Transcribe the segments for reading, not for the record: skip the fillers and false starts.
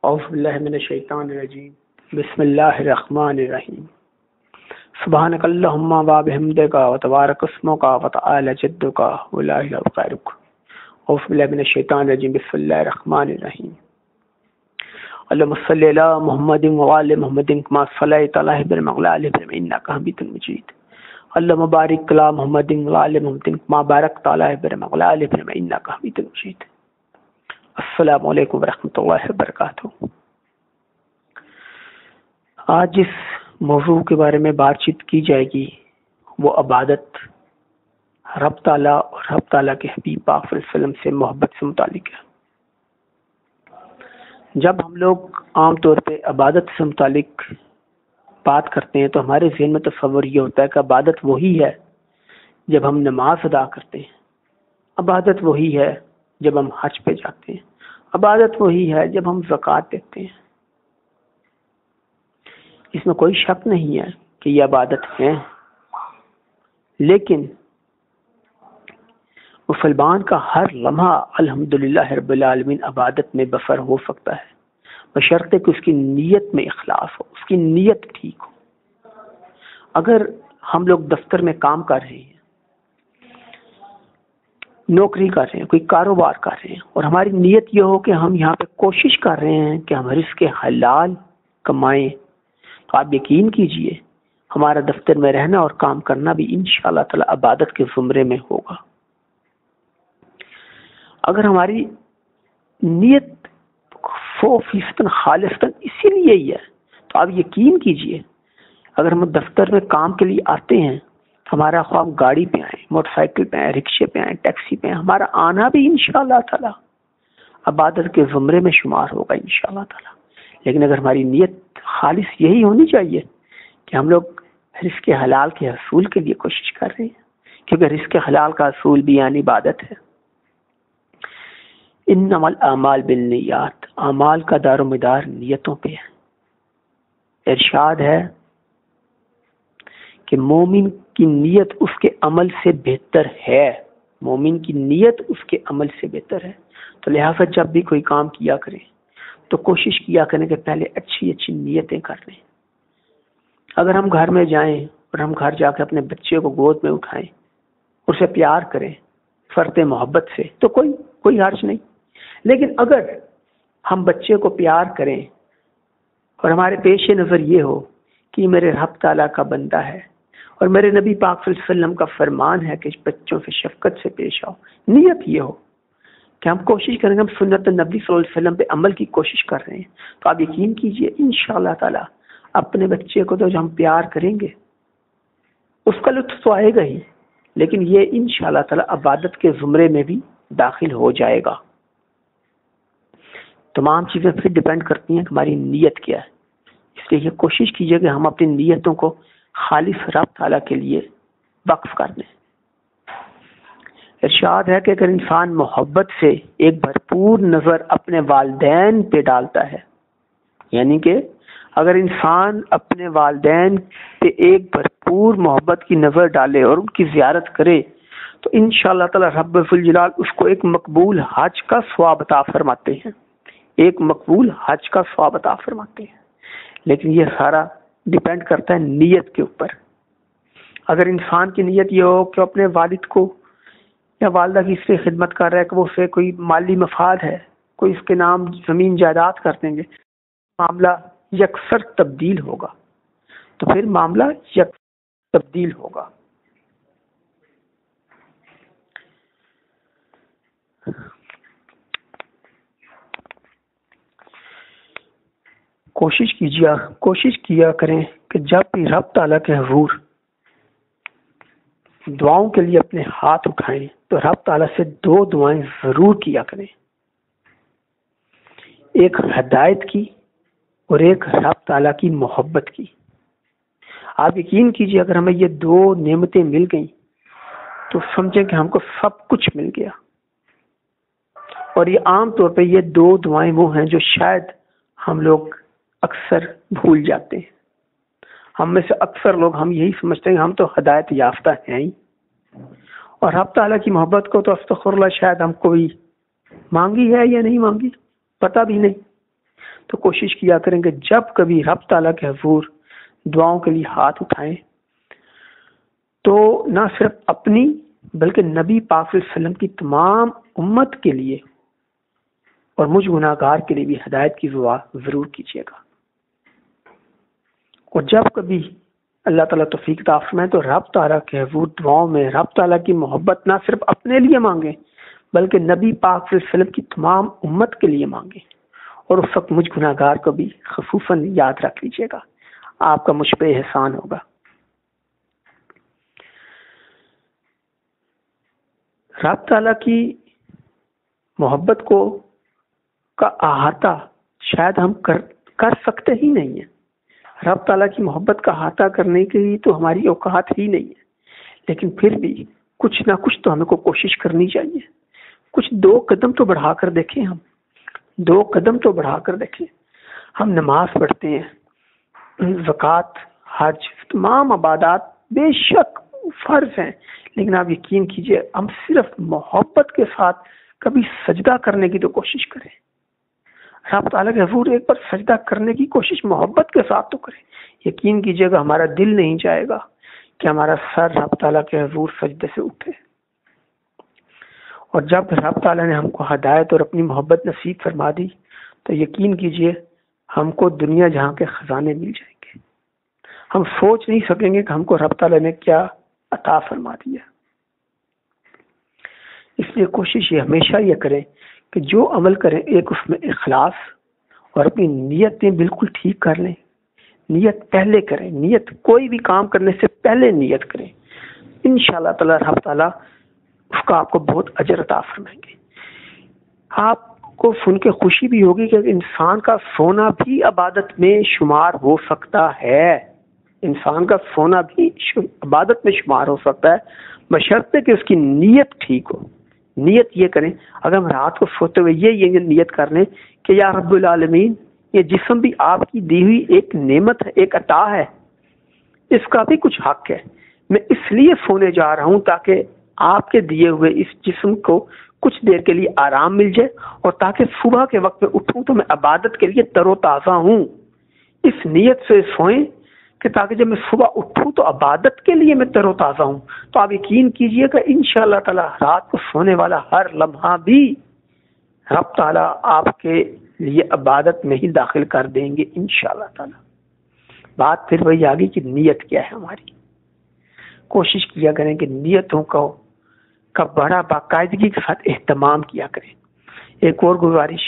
اعوذ باللہ من الشیطان الرجیم بسم اللہ الرحمن الرحیم سبحانک اللہم و بحمدک و تبارک اسمک و تعالی جدک و لا الہ الا غیرک. اعوذ باللہ من الشیطان الرجیم بسم اللہ الرحمن الرحیم. اللہم صلی علی محمد و علی محمد کما صلیت علی ابراہیم وعلی آل ابراہیم انک حمید مجید. اللہم بارک علی محمد و علی محمد کما بارکت علی ابراہیم وعلی آل ابراہیم انک حمید مجید. السلام علیکم ورحمۃ اللہ وبرکاتہ. آج جس موضوع کے بارے میں بات چیت کی جائے گی وہ عبادت رب تعالیٰ اور رب تعالیٰ کے حبیب پاک صلی اللہ علیہ وسلم سے محبت سے متعلق ہے. جب ہم لوگ عام طور پہ عبادت سے متعلق بات کرتے ہیں تو ہمارے ذہن میں تصور یہ ہوتا ہے کہ عبادت وہی ہے جب ہم نماز ادا کرتے ہیں، عبادت وہی ہے جب ہم حج پہ جاتے ہیں، عبادت وہی ہے جب ہم زکوٰۃ دیتے ہیں. اس میں کوئی شک نہیں ہے کہ یہ عبادت ہے، لیکن مسلمان کا ہر لمحہ الحمدللہ رب العالمین عبادت میں بسر ہو سکتا ہے، بشرطے کہ اس کی نیت میں اخلاص ہو، اس کی نیت ٹھیک ہو. اگر ہم لوگ دفتر میں کام کر رہے ہیں، نوکری کر رہے ہیں، کوئی کاروبار کر رہے ہیں اور ہماری نیت یہ ہو کہ ہم یہاں پہ کوشش کر رہے ہیں کہ ہم رزق حلال کمائیں، تو آپ یقین کیجئے ہمارا دفتر میں رہنا اور کام کرنا بھی انشاءاللہ تعالی عبادت کے زمرے میں ہوگا. اگر ہماری نیت 100% خالصتاً اسی لیے ہی ہے تو آپ یقین کیجئے اگر ہم دفتر میں کام کے لیے آتے ہیں، ہمارا خواہ ہم گاڑی پہ آئیں، موٹر سائیکل پہ آئیں، رکشے پہ آئیں، ٹیکسی پہ آئیں، ہمارا آنا بھی انشاءاللہ تعالی عبادت کے زمرے میں شمار ہوگا انشاءاللہ تعالی. لیکن اگر ہماری نیت خالص یہی ہونی چاہیے کہ ہم لوگ رزق حلال کے حصول کے لیے کوشش کر رہے ہیں، کیونکہ رزق حلال کا حصول بھی یعنی عبادت ہے. انما الاعمال بالنیات، اعمال کا دار و مدار نیتوں پہ ہے. ارشاد ہے کہ مومن کی نیت اس کے عمل سے بہتر ہے، مومن کی نیت اس کے عمل سے بہتر ہے. تو لہٰذا جب بھی کوئی کام کیا کریں تو کوشش کیا کریں کہ پہلے اچھی اچھی نیتیں کر لیں. اگر ہم گھر میں جائیں اور ہم گھر جا کے اپنے بچے کو گود میں اٹھائیں، اسے پیار کریں فرط محبت سے تو کوئی حرج نہیں. لیکن اگر ہم بچے کو پیار کریں اور ہمارے پیش نظر یہ ہو کہ یہ میرے رب تعالیٰ کا بندہ ہے اور میرے نبی پاک صلی اللہ علیہ وسلم کا فرمان ہے کہ بچوں سے شفقت سے پیش آؤ، نیت یہ ہو کہ ہم کوشش کریں گے، ہم سنت نبی صلی اللہ علیہ وسلم پہ عمل کی کوشش کر رہے ہیں، تو آپ یقین کیجئے انشاءاللہ تعالی اپنے بچے کو تو جو ہم پیار کریں گے اس کا لطف تو آئے گا ہی، لیکن یہ انشاءاللہ تعالی عبادت کے زمرے میں بھی داخل ہو جائے گا. تمام چیزیں پھر ڈیپینڈ کرتی ہیں کہ ہماری نیت کیا ہے. اس لیے یہ کوشش کیجئے کہ ہم اپنی نیتوں کو خالص رب تعالیٰ کے لیے وقف کر دیں. ارشاد ہے کہ اگر انسان محبت سے ایک بھرپور نظر اپنے والدین پہ ڈالتا ہے، یعنی کہ اگر انسان اپنے والدین پہ ایک بھرپور محبت کی نظر ڈالے اور ان کی زیارت کرے تو انشاءاللہ تعالی رب ذوالجلال اس کو ایک مقبول حج کا ثواب عطا فرماتے ہیں، ایک مقبول حج کا ثواب عطا فرماتے ہیں. لیکن یہ سارا ڈیپینڈ کرتا ہے نیت کے اوپر. اگر انسان کی نیت یہ ہو کہ اپنے والد کو یا والدہ کی اس سے خدمت کر رہا ہے کہ وہ اسے کوئی مالی مفاد ہے، کوئی اس کے نام زمین جائیداد کر دیں گے، معاملہ یکسر تبدیل ہوگا. تو پھر معاملہ یکسر تبدیل ہوگا. کوشش کیا کریں کہ جب بھی رب تعالیٰ کے حضور دعاؤں کے لیے اپنے ہاتھ اٹھائیں تو رب تعالیٰ سے 2 دعائیں ضرور کیا کریں، ایک ہدایت کی اور ایک رب تعالیٰ کی محبت کی. آپ یقین کیجئے اگر ہمیں یہ 2 نعمتیں مل گئیں تو سمجھیں کہ ہم کو سب کچھ مل گیا. اور یہ عام طور پہ یہ 2 دعائیں وہ ہیں جو شاید ہم لوگ اکثر بھول جاتے ہیں. ہم میں سے اکثر لوگ ہم یہی سمجھتے ہیں کہ ہم تو ہدایت یافتہ ہیں ہی، اور رب تعالیٰ کی محبت کو تو استغفر اللہ شاید ہم کوئی مانگی ہے یا نہیں مانگی پتہ بھی نہیں. تو کوشش کیا کریں کہ جب کبھی رب تعالیٰ کے حضور دعاؤں کے لیے ہاتھ اٹھائیں تو نہ صرف اپنی بلکہ نبی پاک صلی اللہ علیہ وسلم کی تمام امت کے لیے اور مجھ گناہ گار کے لیے بھی ہدایت کی دعا ضرور کیجیے گا. اور جب کبھی اللہ تعالیٰ توفیق عطا فرمائے تو رب تعالیٰ کے حضور دعاؤں میں رب تعالیٰ کی محبت نہ صرف اپنے لیے مانگیں بلکہ نبی پاک صلی اللہ علیہ وسلم کی تمام امت کے لیے مانگیں. اور اس وقت مجھ گناہ گار کو بھی خصوصاً یاد رکھ لیجیے گا. آپ کا مجھ پہ احسان ہوگا. رب تعالیٰ کی محبت کا احاطہ شاید ہم کر سکتے ہی نہیں ہیں. رب تعالیٰ کی محبت کا احاطہ کرنے کے لیے تو ہماری اوقات ہی نہیں ہے, لیکن پھر بھی کچھ نہ کچھ تو ہمیں کو کوشش کرنی چاہیے. کچھ 2 قدم تو بڑھا کر دیکھیں. ہم 2 قدم تو بڑھا کر دیکھیں. ہم نماز پڑھتے ہیں, زکوٰۃ, حج, تمام عبادات بے شک فرض ہیں, لیکن آپ یقین کیجئے ہم صرف محبت کے ساتھ کبھی سجدہ کرنے کی تو کوشش کریں. رب تعالیٰ کے حضور ایک بار سجدہ کرنے کی کوشش محبت کے ساتھ تو کریں. یقین کیجئے گا ہمارا دل نہیں چاہے گا کہ ہمارا سر رب تعالیٰ کے حضور سجدے سے اٹھے. اور جب رب تعالیٰ نے ہم کو ہدایت اور اپنی محبت نصیب فرما دی تو یقین کیجئے ہم کو دنیا جہاں کے خزانے مل جائیں گے. ہم سوچ نہیں سکیں گے کہ ہم کو رب تعالیٰ نے کیا عطا فرما دیا. اس لیے کوشش یہ ہمیشہ یہ کریں کہ جو عمل کریں ایک اس میں اخلاص اور اپنی نیتیں بالکل ٹھیک کر لیں. نیت پہلے کریں. نیت کوئی بھی کام کرنے سے پہلے نیت کریں. انشاءاللہ تعالی رب تعالیٰ اس کا آپ کو بہت اجر عطا فرمائیں گے. آپ کو سن کے خوشی بھی ہوگی کہ انسان کا سونا بھی عبادت میں شمار ہو سکتا ہے. انسان کا سونا بھی عبادت میں شمار ہو سکتا ہے بشرطے کہ اس کی نیت ٹھیک ہو. نیت یہ کریں, اگر ہم رات کو سوتے ہوئے یہ نیت کر لیں کہ یا رب العالمین یہ جسم بھی آپ کی دی ہوئی ایک نعمت ہے, ایک عطا ہے, اس کا بھی کچھ حق ہے. میں اس لیے سونے جا رہا ہوں تاکہ آپ کے دیے ہوئے اس جسم کو کچھ دیر کے لیے آرام مل جائے اور تاکہ صبح کے وقت میں اٹھوں تو میں عبادت کے لیے تر و تازہ ہوں. اس نیت سے سوئیں کہ تاکہ جب میں صبح اٹھوں تو عبادت کے لیے میں تر و تازہ ہوں. تو آپ یقین کیجئے کہ انشاءاللہ تعالی رات کو سونے والا ہر لمحہ بھی رب تعالی آپ کے لیے عبادت میں ہی داخل کر دیں گے انشاءاللہ تعالی. بات پھر وہی آگئی کہ نیت کیا ہے ہماری. کوشش کیا کریں کہ نیتوں کا بڑا باقاعدگی کے ساتھ اہتمام کیا کریں. ایک اور گزارش,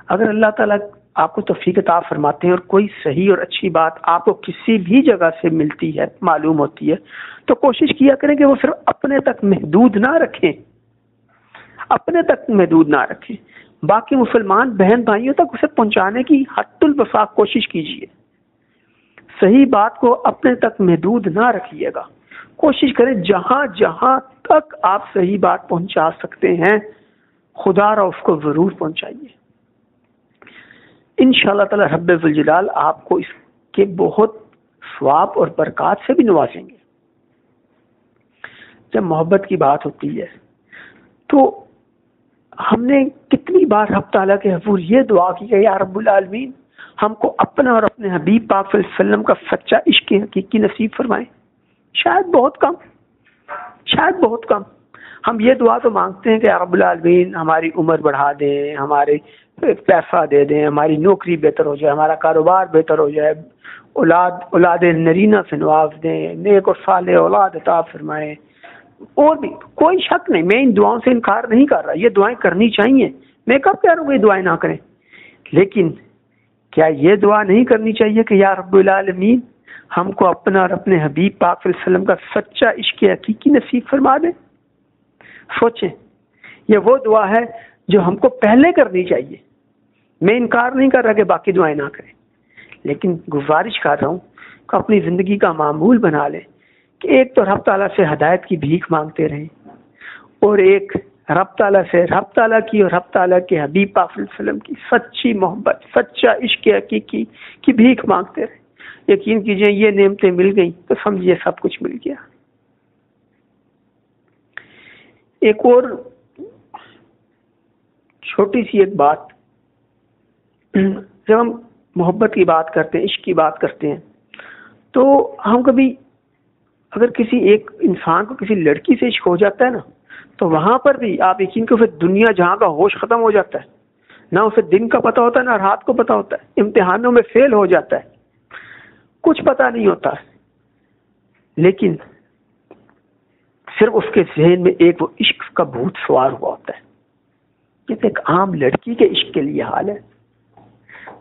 اگر اللہ تعالیٰ آپ کو توفیق عطا فرماتے ہیں اور کوئی صحیح اور اچھی بات آپ کو کسی بھی جگہ سے ملتی ہے, معلوم ہوتی ہے, تو کوشش کیا کریں کہ وہ صرف اپنے تک محدود نہ رکھیں. اپنے تک محدود نہ رکھیں, باقی مسلمان بہن بھائیوں تک اسے پہنچانے کی حد الوسع کوشش کیجیے. صحیح بات کو اپنے تک محدود نہ رکھیے گا. کوشش کریں جہاں جہاں تک آپ صحیح بات پہنچا سکتے ہیں خدا را اس کو ضرور پہنچائیے. انشاءاللہ تعالی رب ذوالجلال آپ کو اس کے بہت ثواب اور برکات سے بھی نوازیں گے. جب محبت کی بات ہوتی ہے تو ہم نے کتنی بار رب تعالیٰ کے حضور یہ دعا کی کہ یا رب العالمین ہم کو اپنا اور اپنے حبیب پاک صلی اللہ علیہ وسلم کا سچا عشق حقیقی نصیب فرمائیں. شاید بہت کم ہم یہ دعا تو مانگتے ہیں کہ یا رب العالمین ہماری عمر بڑھا دیں, ہمارے پیسہ دے دیں, ہماری نوکری بہتر ہو جائے, ہمارا کاروبار بہتر ہو جائے, اولاد نرینہ سے نواز دیں, نیک اور صالح اولاد عطا فرمائیں. اور بھی کوئی شک نہیں, میں ان دعاؤں سے انکار نہیں کر رہا, یہ دعائیں کرنی چاہیے. میں کب کہہ رہا ہوں یہ دعائیں نہ کریں, لیکن کیا یہ دعا نہیں کرنی چاہیے کہ یا رب العالمین ہم کو اپنا اور اپنے حبیب پاک صلی اللہ علیہ وسلم کا سچا عشق حقیقی نصیب فرما دیں. سوچیں, یہ وہ دعا ہے جو ہم کو پہلے کرنی چاہیے. میں انکار نہیں کر رہا کہ باقی دعائیں نہ کریں, لیکن گزارش کر رہا ہوں کہ اپنی زندگی کا معمول بنا لیں کہ ایک تو رب تعالیٰ سے ہدایت کی بھیک مانگتے رہیں, اور ایک رب تعالیٰ سے رب تعالیٰ کی اور رب تعالیٰ کے حبیب پاک صلی اللہ علیہ وسلم کی سچی محبت, سچا عشق حقیقی کی بھیک مانگتے رہیں. یقین کیجئے یہ نعمتیں مل گئیں تو سمجھیے سب کچھ مل گیا. ایک اور چھوٹی سی ایک بات, جب ہم محبت کی بات کرتے ہیں، عشق کی بات کرتے ہیں، تو ہم کبھی اگر کسی ایک انسان کو کسی لڑکی سے عشق ہو جاتا ہے نا، تو وہاں پر بھی آپ یقین کرو پھر دنیا جہاں کا ہوش ختم ہو جاتا ہے، نہ اسے دن کا پتہ ہوتا ہے نہ رات کو پتہ ہوتا ہے، امتحانوں میں فیل ہو جاتا ہے، کچھ پتہ نہیں ہوتا، لیکن صرف اس کے ذہن میں ایک وہ عشق کا بھوت سوار ہوا ہوتا ہے۔ یہ ایک عام لڑکی کے عشق کے لیے حال ہے،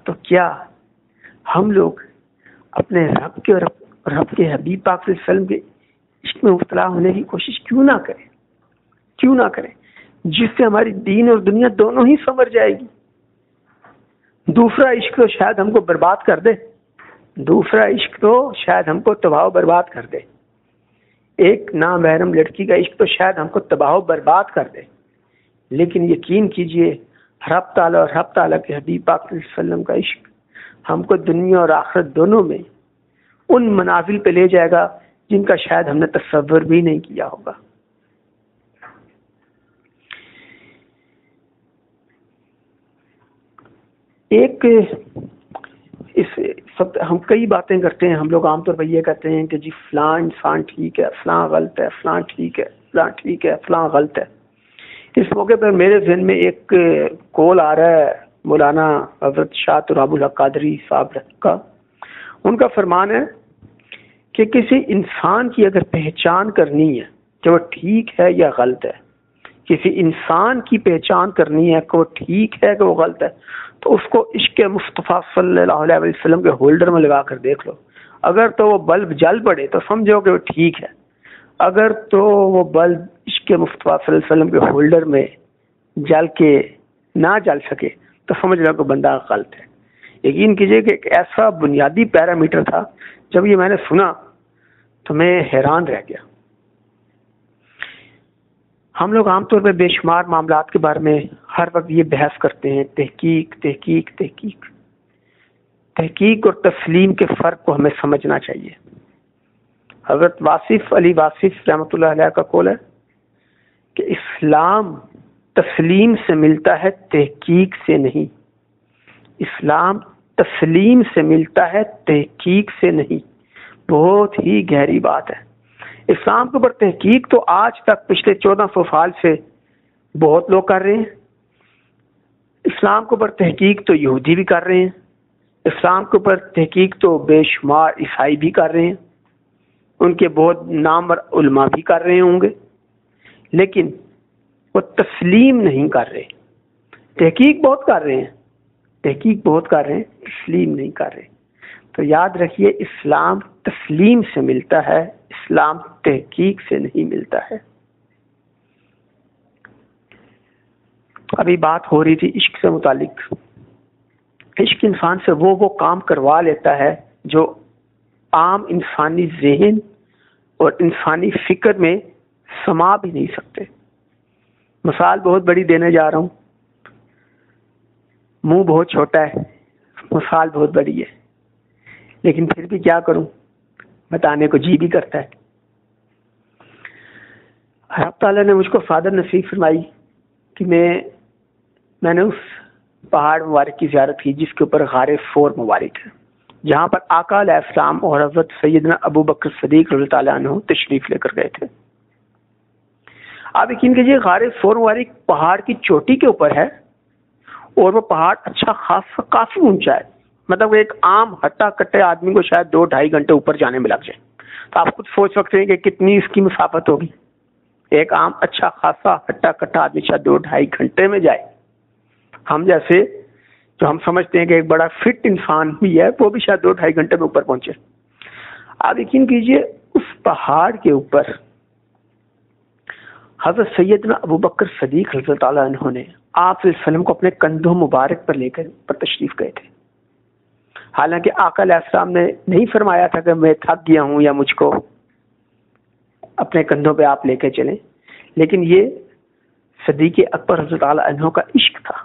تو کیا ہم لوگ اپنے رب کے اور رب کے حبیب پاک صلی اللہ علیہ وسلم کے عشق میں مبتلا ہونے کی کوشش کیوں نہ کریں جس سے ہماری دین اور دنیا دونوں ہی سنور جائے گی۔ دوسرا عشق تو شاید ہم کو برباد کر دے، دوسرا عشق تو شاید ہم کو تباہ و برباد کر دے، ایک نامحرم لڑکی کا عشق تو شاید ہم کو تباہ و برباد کر دے، لیکن یقین کیجئے رب تعالیٰ اور رب تعالیٰ کے حبیب پاک صلی اللہ علیہ وسلم کا عشق ہم کو دنیا اور آخرت دونوں میں ان منازل پہ لے جائے گا جن کا شاید ہم نے تصور بھی نہیں کیا ہوگا۔ ایک اس وقت ہم کئی باتیں کرتے ہیں، ہم لوگ عام طور پر یہ کہتے ہیں کہ جی فلاں انسان ٹھیک ہے، فلاں غلط ہے، فلاں ٹھیک ہے، فلاں ٹھیک ہے، فلاں غلط ہے۔ اس موقع پر میرے ذہن میں ایک کول آ رہا ہے مولانا حضرت شاہ تراب الحق قادری صاحب کا۔ ان کا فرمان ہے کہ کسی انسان کی اگر پہچان کرنی ہے کہ وہ ٹھیک ہے یا غلط ہے، کسی انسان کی پہچان کرنی ہے کہ وہ ٹھیک ہے کہ وہ غلط ہے، تو اس کو عشق مصطفیٰ صلی اللہ علیہ وسلم کے ہولڈر میں لگا کر دیکھ لو۔ اگر تو وہ بلب جل پڑے تو سمجھو کہ وہ ٹھیک ہے، اگر تو وہ بلب عشق مصطفیٰ صلی اللہ علیہ وسلم کے ہولڈر میں جل کے نہ جل سکے تو سمجھ لو کہ بندہ غلط ہے۔ یقین کیجئے کہ ایک ایسا بنیادی پیرامیٹر تھا، جب یہ میں نے سنا تو میں حیران رہ گیا۔ ہم لوگ عام طور پہ بے شمار معاملات کے بارے میں ہر وقت یہ بحث کرتے ہیں، تحقیق تحقیق تحقیق تحقیق اور تسلیم کے فرق کو ہمیں سمجھنا چاہیے۔ حضرت واصف علی واصف رحمۃ اللہ علیہ کا قول ہے کہ اسلام تسلیم سے ملتا ہے، تحقیق سے نہیں۔ اسلام تسلیم سے ملتا ہے، تحقیق سے نہیں۔ بہت ہی گہری بات ہے۔ اسلام کے اوپر تحقیق تو آج تک پچھلے 1400 سال سے بہت لوگ کر رہے ہیں۔ اسلام کے اوپر تحقیق تو یہودی بھی کر رہے ہیں، اسلام کے اوپر تحقیق تو بے شمار عیسائی بھی کر رہے ہیں، ان کے بہت نامور علماء بھی کر رہے ہوں گے، لیکن وہ تسلیم نہیں کر رہے۔ تحقیق بہت کر رہے ہیں، تحقیق بہت کر رہے ہیں، تسلیم نہیں کر رہے۔ تو یاد رکھیے اسلام تسلیم سے ملتا ہے، اسلام تحقیق سے نہیں ملتا ہے۔ ابھی بات ہو رہی تھی عشق سے متعلق۔ عشق انسان سے وہ کام کروا لیتا ہے جو عام انسانی ذہن اور انسانی فکر میں سما بھی نہیں سکتے۔ مثال بہت بڑی دینے جا رہا ہوں، منہ بہت چھوٹا ہے، مثال بہت بڑی ہے، لیکن پھر بھی کیا کروں، بتانے کو جی بھی کرتا ہے۔ رب تعالیٰ نے مجھ کو سعادت نصیب فرمائی کہ میں نے اس پہاڑ مبارک کی زیارت کی جس کے اوپر غار فور مبارک ہے، جہاں پر آقا علیہ السلام اور حضرت سیدنا ابو بکر صدیق رضی اللہ عنہ تشریف لے کر گئے تھے۔ آپ یقین کیجیے غار فور مبارک پہاڑ کی چوٹی کے اوپر ہے، اور وہ پہاڑ اچھا خاصا کافی اونچا ہے، مطلب ایک عام ہٹا کٹے آدمی کو شاید 2-2.5 گھنٹے اوپر جانے میں لگ جائے۔ تو آپ خود سوچ سکتے ہیں کہ کتنی اس کی مسافت ہوگی۔ ایک عام اچھا خاصا ہٹا کٹا آدمی شاید 2-2.5 گھنٹے میں جائے۔ ہم جیسے جو ہم سمجھتے ہیں کہ ایک بڑا فٹ انسان بھی ہے، وہ بھی شاید 2-2.5 گھنٹے میں اوپر پہنچے۔ آپ یقین کیجئے اس پہاڑ کے اوپر حضرت سیدنا ابو بکر صدیق رضی اللہ عنہ نے آپ صلی اللہ علیہ وسلم کو اپنے کندھوں مبارک پر لے کر پر تشریف گئے تھے۔ حالانکہ آقا علیہ السلام نے نہیں فرمایا تھا کہ میں تھک گیا ہوں یا مجھ کو اپنے کندھوں پہ آپ لے کے چلیں، لیکن یہ صدیق اکبر رضی اللہ عنہ کا عشق تھا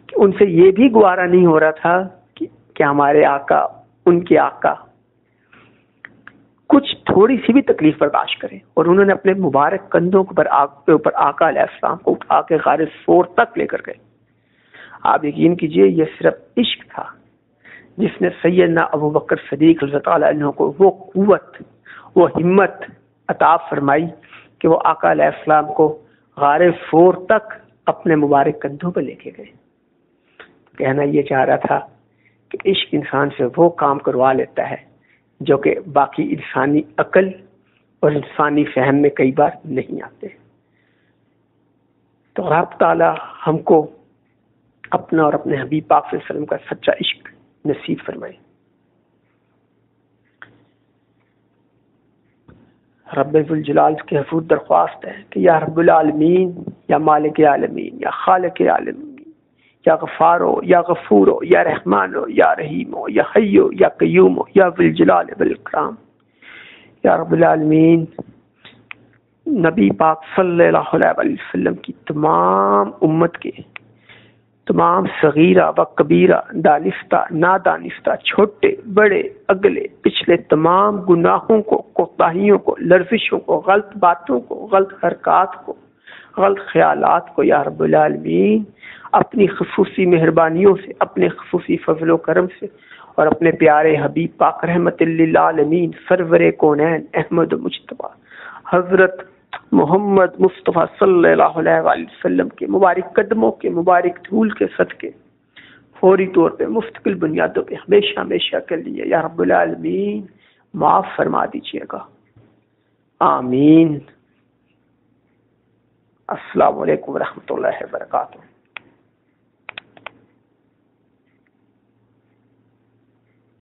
کہ ان سے یہ بھی گوارا نہیں ہو رہا تھا کہ ہمارے آقا، ان کے آقا کچھ تھوڑی سی بھی تکلیف برداشت کریں، اور انہوں نے اپنے مبارک کندھوں کے اوپر آقا علیہ السلام کو اٹھا کے غار فور تک لے کر گئے۔ آپ یقین کیجئے یہ صرف عشق تھا جس نے سیدنا ابو بکر صدیق رضی اللہ عنہ کو وہ قوت، وہ ہمت عطا فرمائی کہ وہ آقا علیہ السلام کو غار فور تک اپنے مبارک کندھوں پہ لے کے گئے۔ کہنا یہ چاہ رہا تھا کہ عشق انسان سے وہ کام کروا لیتا ہے جو کہ باقی انسانی عقل اور انسانی فہم میں کئی بار نہیں آتے۔ تو رب تعالی ہم کو اپنا اور اپنے حبیب پاک صلی اللہ علیہ وسلم کا سچا عشق نصیب فرمائے۔ رب ذوالجلال کے حضور درخواست ہے کہ یا رب العالمین، یا مالک عالمین، یا خالق عالمین، یا غفارو، یا غفورو، یا رحمانو، یا رحیمو، یا حیو، یا قیومو، یا ذوالجلال والاکرام، یا رب العالمین نبی پاک صلی اللہ علیہ وسلم کی تمام امت کے تمام صغیرہ و کبیرہ، دانستہ نادانستہ، چھوٹے بڑے اگلے پچھلے تمام گناہوں کو، کوتاہیوں کو، لرزشوں کو، غلط باتوں کو، غلط حرکات کو، غلط خیالات کو یا رب العالمین اپنی خصوصی مہربانیوں سے، اپنے خصوصی فضل و کرم سے اور اپنے پیارے حبیب پاک رحمت للعالمین سرور کونین احمد مجتبی حضرت محمد مصطفیٰ صلی اللہ علیہ وآلہ وسلم کے مبارک قدموں کے مبارک دھول کے صدقے فوری طور پہ مستقل بنیادوں پہ ہمیشہ ہمیشہ کے لیے یا رب العالمین معاف فرما دیجیے گا، آمین۔ السلام علیکم ورحمۃ اللہ وبرکاتہ۔